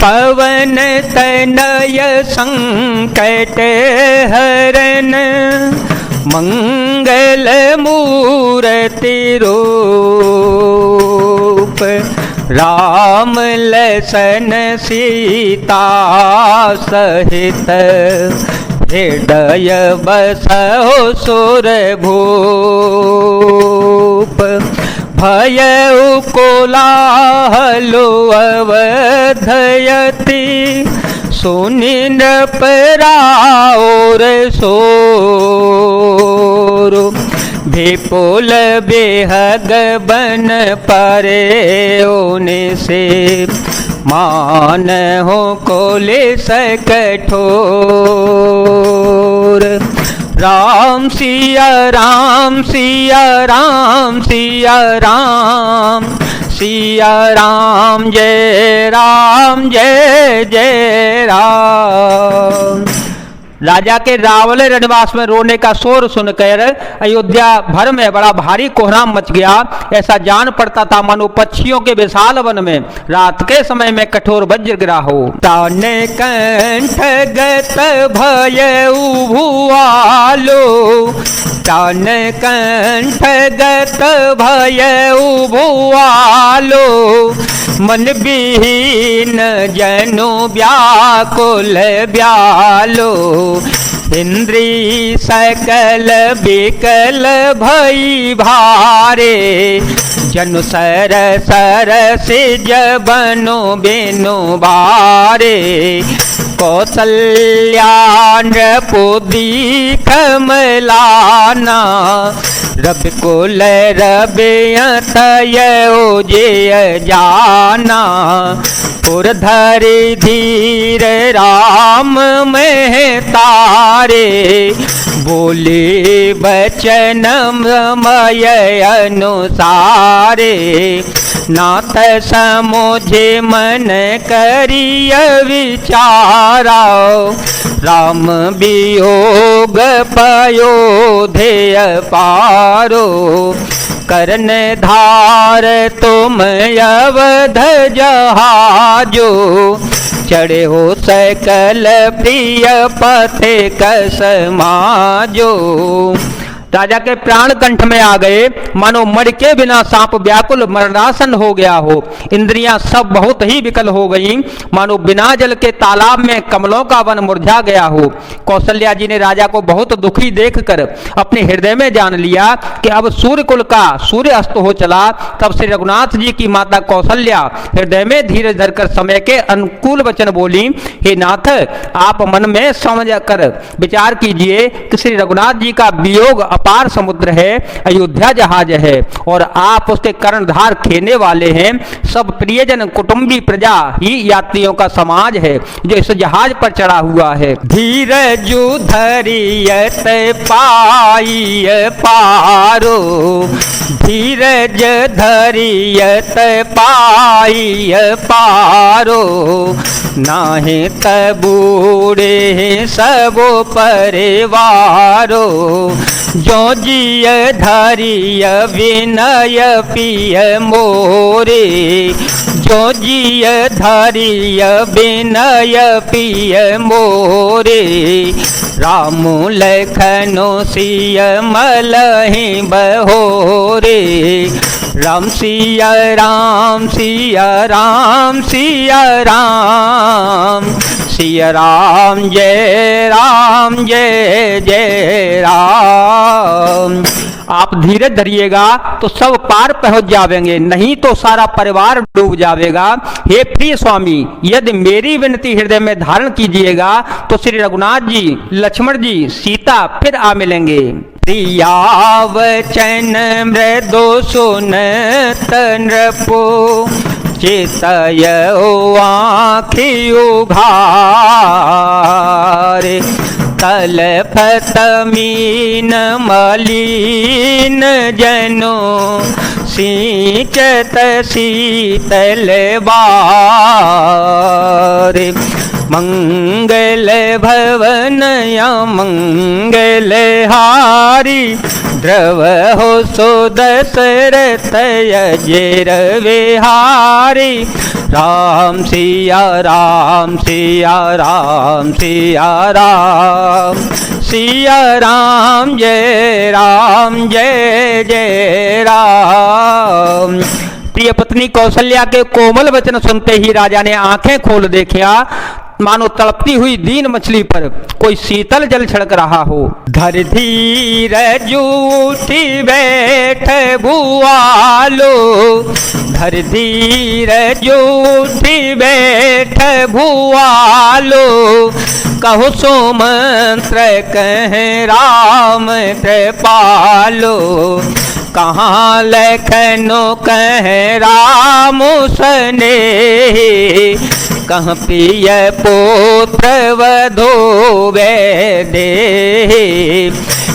पवन तनय संकट हरन मंगल मूर्ति रूप राम लसन सीता सहित हृदय बसहो सुर भूप भयउ कोलाहलो अवधयति सुनि नृपराओर सोर विपुल बेहग बन परे ओने से मान हो कोलिस कठोर राम सिया राम सिया राम सिया राम सिया राम जय जय राम। राजा के रावल रणवास में रोने का शोर सुनकर अयोध्या भर में बड़ा भारी कोहराम मच गया। ऐसा जान पड़ता था मानो पक्षियों के विशाल वन में रात के समय में कठोर वज्र गिरा हो। तान कंठ गत भय उभुआलो तान कंठ गत भय उभुआलो मन विहीन जनु व्याकुल ब्यालो इंद्री सकल बिकल भई भारे जनु सर सर से जबनो बेनो बारे कौसल्या नृपुदी कमलाना रब कुल रब अतयो जय जाना पुर धरि धीर राम में तारे बोले बचन मय अनुसारे नाथ समझे मन करिय विचारा राम वियोग पयोधेय पारो करन धार तुम अवध जहाजो चढ़े हो सकल प्रिय पथे कसमाजो। राजा के प्राण कंठ में आ गए मानो मर के बिना सांप व्याकुल मरणासन हो गया हो। इंद्रियां सब बहुत ही विकल हो गईं मानो बिना जल के तालाब में कमलों का वन मुरझा गया हो। कौशल्या जी ने राजा को बहुत दुखी देखकर अपने हृदय में जान लिया कि अब सूर्य कुल का सूर्य अस्त हो चला। तब श्री रघुनाथ जी की माता कौशल्या हृदय में धीरज धरकर समय के अनुकूल वचन बोली, हे नाथ आप मन में समझ कर विचार कीजिए कि श्री रघुनाथ जी का वियोग अपार समुद्र है, अयोध्या जहाज है और आप उसके कर्णधार खेने वाले हैं। सब प्रियजन कुटुंबी प्रजा ही यात्रियों का समाज है जो इस जहाज पर चढ़ा हुआ है। धीरजु धरियत पाई पारो धीरज धरियत पाई पारो नाहे तबूढ़े सबो परिवारो जो जिय धरिय विनय पिय मोरे जो जिय धरिय विनय पिय मोरे राम लखनो सिय मलहि बहोरे राम सिया राम सिया राम सिया राम सिया राम जय जय राम। आप धीरज धरिएगा तो सब पार पहुंच जावेंगे, नहीं तो सारा परिवार डूब जाएगा। हे प्रिय स्वामी यदि मेरी विनती हृदय में धारण कीजिएगा तो श्री रघुनाथ जी लक्ष्मण जी सीता फिर आ मिलेंगे। प्रिया वचन मृदु सुनत नृपो चितय आँखि उघारे तलफत मीन मलिन जनो सिंचत शीतल बारे मंगल भवन मंगल हारी रवहु सो दशरथ अजेर विहारी। राम सिया राम सिया राम सिया राम, सिया राम जय जय राम। प्रिय पत्नी कौशल्या के कोमल वचन सुनते ही राजा ने आंखें खोल देखा, मानो तड़पती हुई दीन मछली पर कोई शीतल जल छिड़क रहा हो। धर धीर जूठी बैठ भुआलो, धर धीर जूठी बैठ भुआलो। कहो सो मंत्र कह राम कृपालो, कहाँ लखनो कह राम स्नेही। कहाँ प्रिय पुत्र वधो दे,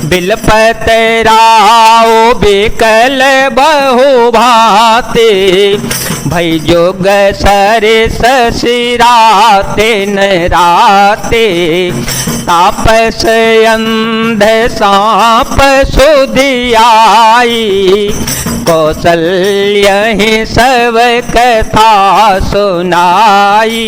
बिलपत राओ बिकल बहु भाते। भई जोग सरिस सिराते नराते, तापस अंध सांप सुधियाई। कौशल्य ही सब कथा सुनाई।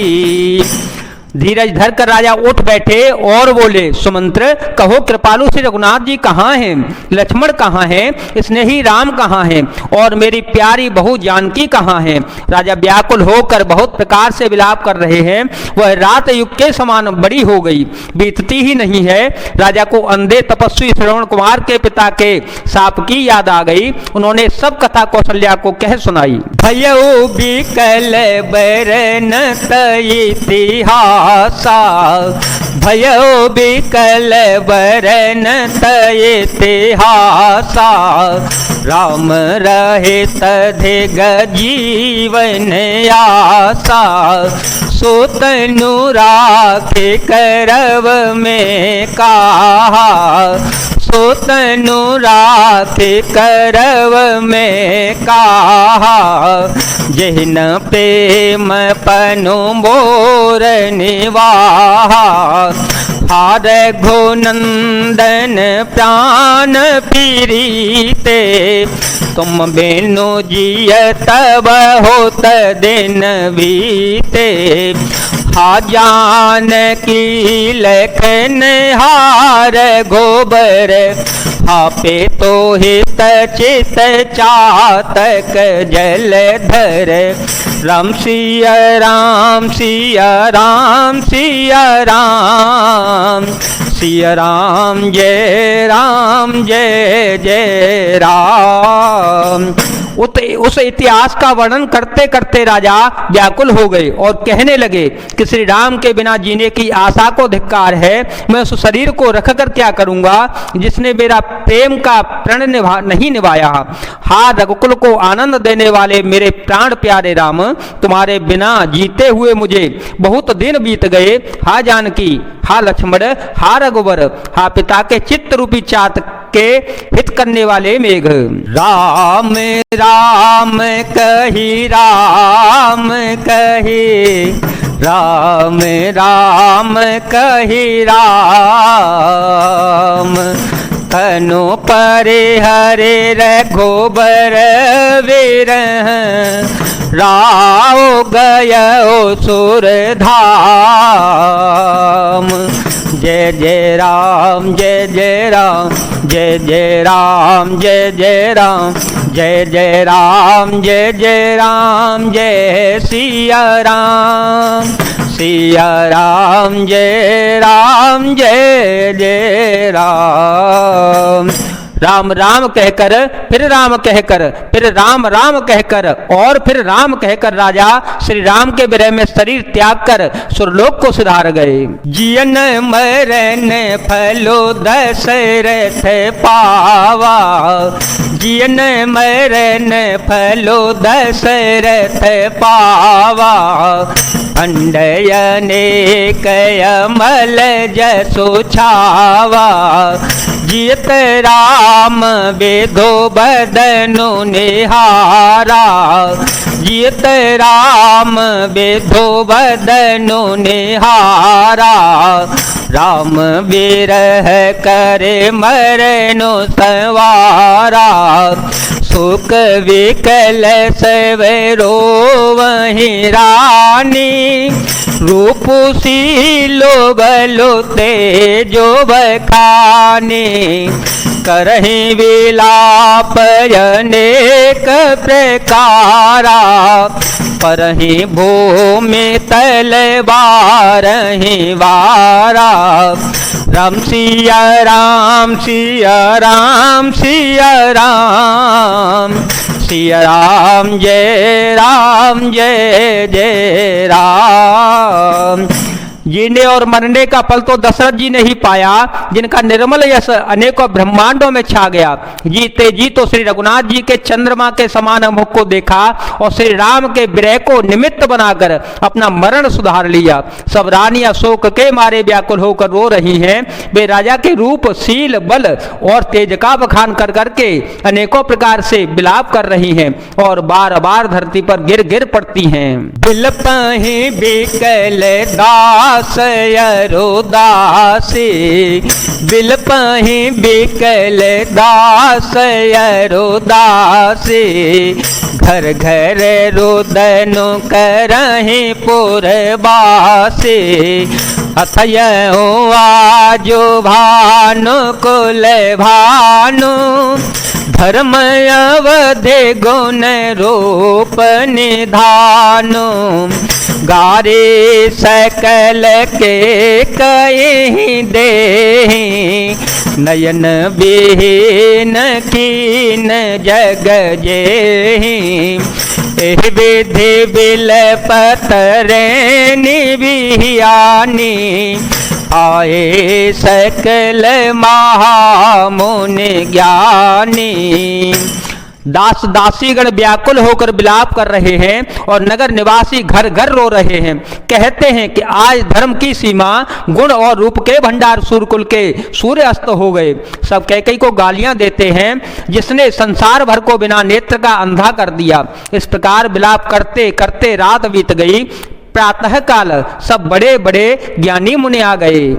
धीरज धर कर राजा उठ बैठे और बोले, सुमंत्र कहो कृपालु श्री रघुनाथ जी कहाँ हैं, लक्ष्मण कहाँ हैं, स्नेही राम कहाँ हैं, और मेरी प्यारी बहू जानकी कहाँ हैं। राजा व्याकुल होकर बहुत प्रकार से विलाप कर रहे हैं। वह रात युग के समान बड़ी हो गई, बीतती ही नहीं है। राजा को अंधे तपस्वी श्रवण कुमार के पिता के शाप की याद आ गई। उन्होंने सब कथा कौशल्या को कह सुनाई। भयउ बिकल बरन इतिहास, भयो बिकल बरन इतिहासा। राम रहे तधिग जीवन आसा, सोतनु राखे करव में कहा। सोतनु राखे करव में कहा, जहिन प्रेम पनु मोर निवाहा। हार घोनंदन प्राण पीरीते, तुम बेनु जिय तब होत दिन बीते। हा जान की लखन हार गोबर, आपे तो हित चित चातक जलधर। राम सिया राम सिया राम सिया राम, सिया राम जय जय राम। उस इतिहास का वर्णन करते करते राजा व्याकुल हो गए और कहने लगे कि श्री राम के बिना जीने की आशा को धिक्कार है। मैं उस शरीर को रखकर क्या करूंगा जिसने मेरा प्रेम का प्रण नहीं निभाया। हा रघुकुल को आनंद देने वाले मेरे प्राण प्यारे राम, तुम्हारे बिना जीते हुए मुझे बहुत दिन बीत गए। हा जानकी, हा लक्ष्मण, हा रघुवर, हा पिता के चित्त रूपी चात के हित करने वाले मेघ। राम राम कही राम कही, राम राम कही राम। तनु परे हरे रघुबर विरह, राव गयो सुर धाम। जय जय राम जय जय राम, जय जय राम जय जय राम, जय जय राम जय जय राम। जय सिया राम सिया राम जय जय राम। राम राम कहकर फिर राम कहकर फिर राम राम कहकर और फिर राम कहकर राजा श्री राम के विरह में शरीर त्याग कर सुरलोक को सिधार गए। जियन मरण फलो दशरथ पावा, जियन मरण फलो दशरथ पावा। अंडयने कयमल जसो छावा, जियत राम बेधो बदनु निहारा। जियत राम बेधो बदनु निहारा, राम बिरह करे मरनु संवारा, सुख विकल सवेरो वहीं रानी, रूप सीलो बलो तेजो बखानी, करहि विलाप अनेक प्रकारा, परहि भूमि तलवारहि वारा, राम सिया राम सिया राम सिया राम, सिया राम जय जय राम। जीने और मरने का फल तो दशरथ जी ने ही पाया, जिनका निर्मल यश अनेकों ब्रह्मांडों में छा गया। जीते जी तो श्री रघुनाथ जी के चंद्रमा के समान मुख को देखा और श्री राम के विरह को निमित्त बनाकर अपना मरण सुधार लिया। सब रानियां शोक के मारे व्याकुल होकर रो रही हैं। वे राजा के रूप, शील, बल और तेज का बखान कर करके अनेकों प्रकार से विलाप कर रही हैं और बार बार धरती पर गिर गिर पड़ती हैं। बिलपहि बिकल दास अरुदासी, बिलपहि बिकल दास अरुदासी, घर घर रुदनु करहि पुरवासी, अथयउ आजो भानु कुल भानु, धर्म अवधि गुण रूप निधानु, गारे सकल के कहीं देहि, नयन विहीन कीन जग जेहि, एहि विधि बिलपत निबियानी, आए सकल महामुनि ज्ञानी। दास दासीगण व्याकुल होकर विलाप कर रहे हैं और नगर निवासी घर घर रो रहे हैं। कहते हैं कि आज धर्म की सीमा, गुण और रूप के भंडार सूर्यकुल के सूर्य अस्त हो गए। सब कैकेयी को गालियां देते हैं, जिसने संसार भर को बिना नेत्र का अंधा कर दिया। इस प्रकार विलाप करते करते रात बीत गई। प्रातः काल सब बड़े बड़े ज्ञानी मुनि आ गए।